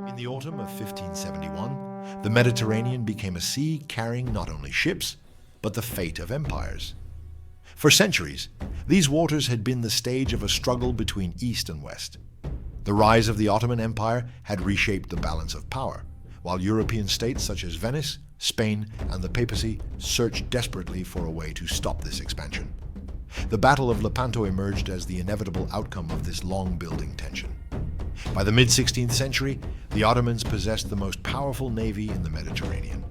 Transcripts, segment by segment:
In the autumn of 1571, the Mediterranean became a sea carrying not only ships, but the fate of empires. For centuries, these waters had been the stage of a struggle between East and West. The rise of the Ottoman Empire had reshaped the balance of power, while European states such as Venice, Spain, and the papacy searched desperately for a way to stop this expansion. The Battle of Lepanto emerged as the inevitable outcome of this long-building tension. By the mid-16th century, the Ottomans possessed the most powerful navy in the Mediterranean.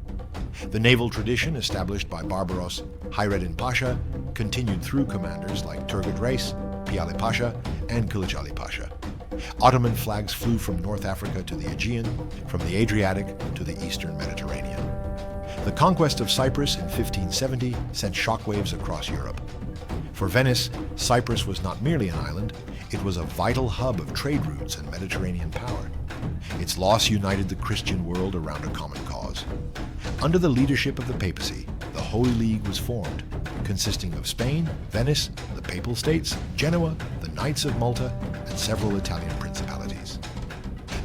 The naval tradition established by Barbaros Hayreddin Pasha continued through commanders like Turgut Reis, Piyale Pasha, and Kılıç Ali Pasha. Ottoman flags flew from North Africa to the Aegean, from the Adriatic to the Eastern Mediterranean. The conquest of Cyprus in 1570 sent shockwaves across Europe. For Venice, Cyprus was not merely an island, it was a vital hub of trade routes and Mediterranean power. Its loss united the Christian world around a common cause. Under the leadership of the papacy, the Holy League was formed, consisting of Spain, Venice, the Papal States, Genoa, the Knights of Malta, and several Italian principalities.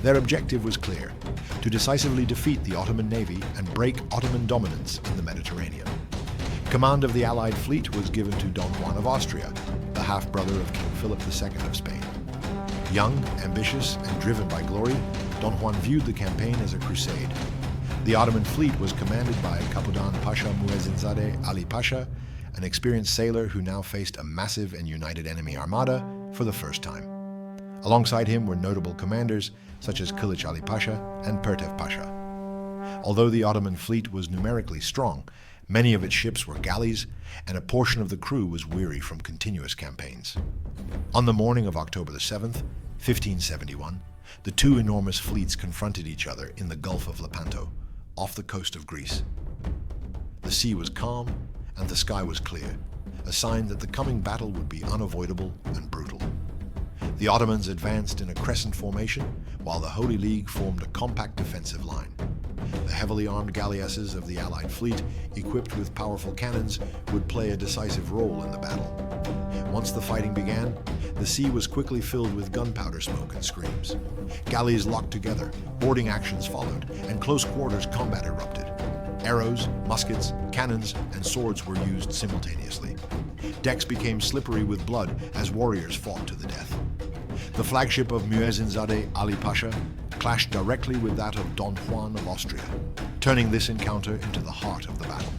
Their objective was clear: to decisively defeat the Ottoman navy and break Ottoman dominance in the Mediterranean. Command of the Allied fleet was given to Don Juan of Austria, the half-brother of King Philip II of Spain. Young, ambitious, and driven by glory, Don Juan viewed the campaign as a crusade. The Ottoman fleet was commanded by Kapitan Pasha Muezzinzadeh Ali Pasha, an experienced sailor who now faced a massive and united enemy armada for the first time. Alongside him were notable commanders such as Kılıç Ali Pasha and Pertev Pasha. Although the Ottoman fleet was numerically strong, many of its ships were galleys, and a portion of the crew was weary from continuous campaigns. On the morning of October 7th, 1571, the two enormous fleets confronted each other in the Gulf of Lepanto, off the coast of Greece. The sea was calm, and the sky was clear, a sign that the coming battle would be unavoidable and brutal. The Ottomans advanced in a crescent formation, while the Holy League formed a compact defensive line. The heavily armed galleasses of the Allied fleet, equipped with powerful cannons, would play a decisive role in the battle. Once the fighting began, the sea was quickly filled with gunpowder smoke and screams. Galleys locked together, boarding actions followed, and close quarters combat erupted. Arrows, muskets, cannons, and swords were used simultaneously. Decks became slippery with blood as warriors fought to the death. The flagship of Muezzinzadeh Ali Pasha clashed directly with that of Don Juan of Austria, turning this encounter into the heart of the battle.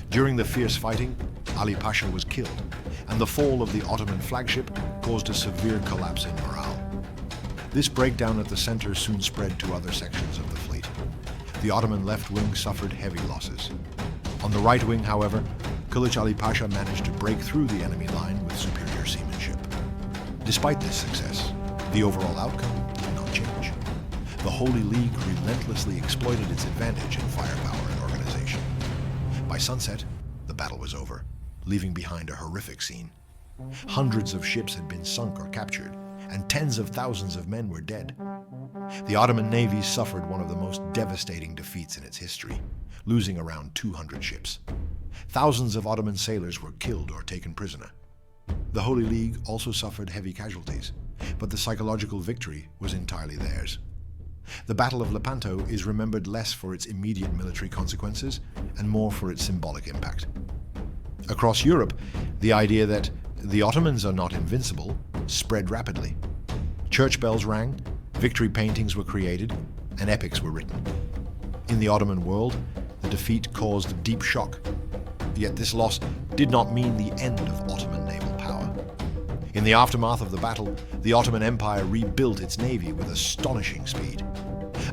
During the fierce fighting, Ali Pasha was killed, and the fall of the Ottoman flagship caused a severe collapse in morale. This breakdown at the center soon spread to other sections of the fleet. The Ottoman left wing suffered heavy losses. On the right wing, however, Kılıç Ali Pasha managed to break through the enemy line with superior seamanship. Despite this success, the overall outcome did not change. The Holy League relentlessly exploited its advantage in firepower and organization. By sunset, the battle was over, leaving behind a horrific scene. Hundreds of ships had been sunk or captured, and tens of thousands of men were dead. The Ottoman navy suffered one of the most devastating defeats in its history, losing around 200 ships. Thousands of Ottoman sailors were killed or taken prisoner. The Holy League also suffered heavy casualties, but the psychological victory was entirely theirs. The Battle of Lepanto is remembered less for its immediate military consequences and more for its symbolic impact. Across Europe, the idea that the Ottomans are not invincible spread rapidly. Church bells rang, victory paintings were created, and epics were written. In the Ottoman world, the defeat caused deep shock. Yet this loss did not mean the end of Ottoman naval power. In the aftermath of the battle, the Ottoman Empire rebuilt its navy with astonishing speed.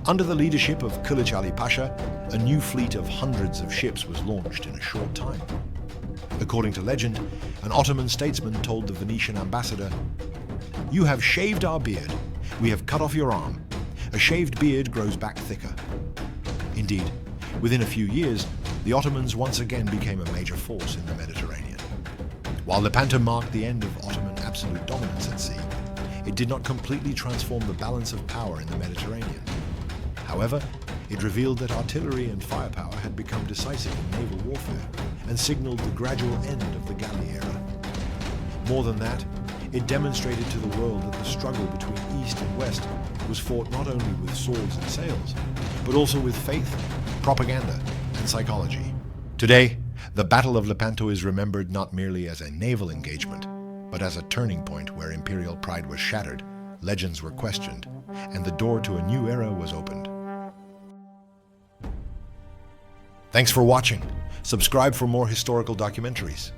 Under the leadership of Kılıç Ali Pasha, a new fleet of hundreds of ships was launched in a short time. According to legend, an Ottoman statesman told the Venetian ambassador, "You have shaved our beard. We have cut off your arm. A shaved beard grows back thicker." Indeed, within a few years, the Ottomans once again became a major force in the Mediterranean. While Lepanto marked the end of Ottoman absolute dominance at sea, it did not completely transform the balance of power in the Mediterranean. However, it revealed that artillery and firepower had become decisive in naval warfare and signaled the gradual end of the galley era. More than that, It demonstrated to the world that the struggle between East and West was fought not only with swords and sails, but also with faith, propaganda, and psychology. Today, the Battle of Lepanto is remembered not merely as a naval engagement, but as a turning point where imperial pride was shattered, legends were questioned, and the door to a new era was opened. Thanks for watching. Subscribe for more historical documentaries.